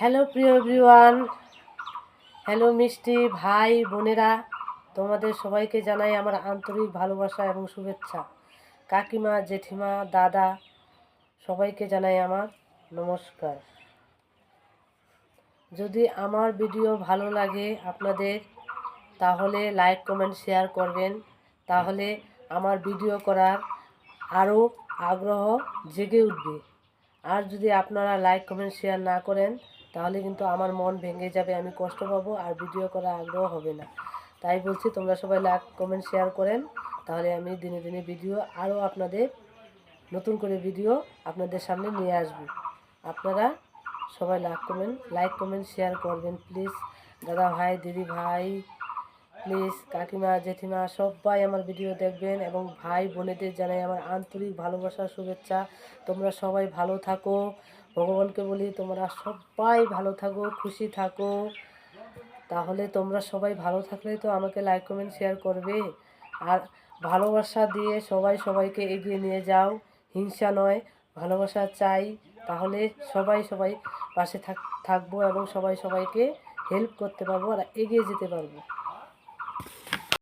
Hello প্রিয় everyone, hello মিষ্টি ভাই বোনেরা, তোমাদের সবাইকে জানাই আমার আন্তরিক ভালোবাসা এবং শুভেচ্ছা। কাকিমা, জেঠিমা, দাদা সবাইকে জানাই আমার নমস্কার। যদি আমার ভিডিও ভালো লাগে আপনাদের, তাহলে লাইক কমেন্ট শেয়ার করবেন। তাহলে আমার ভিডিও করার আরও আগ্রহ জেগে উঠবে। আর যদি আপনারা লাইক কমেন্ট শেয়ার না করেন, তাহলে কিন্তু আমার মন ভেঙে যাবে, আমি কষ্ট পাবো আর ভিডিও করার আগ্রহ হবে না। তাই বলছি, তোমরা সবাই লাইক কমেন্ট শেয়ার করেন, তাহলে আমি দিনে দিনে ভিডিও আরও আপনাদের নতুন করে ভিডিও আপনাদের সামনে নিয়ে আসব। আপনারা সবাই লাইক কমেন্ট শেয়ার করবেন প্লিজ। দাদা ভাই, দিদি ভাই, প্লিজ কাকিমা, জেঠিমা সবাই আমার ভিডিও দেখবেন এবং ভাই বোনেদের জানাই আমার আন্তরিক ভালোবাসা, শুভেচ্ছা। তোমরা সবাই ভালো থাকো, ভগবানকে বলি তোমরা সবাই ভালো থাকো, খুশি থাকো। তাহলে তোমরা সবাই ভালো থাকলেই তো আমাকে লাইক কমেন্ট শেয়ার করবে। আর ভালোবাসা দিয়ে সবাই সবাইকে এগিয়ে নিয়ে যাও, হিংসা নয়, ভালোবাসা চাই। তাহলে সবাই পাশে থাকবো এবং সবাইকে হেল্প করতে পারবো আর এগিয়ে যেতে পারবো।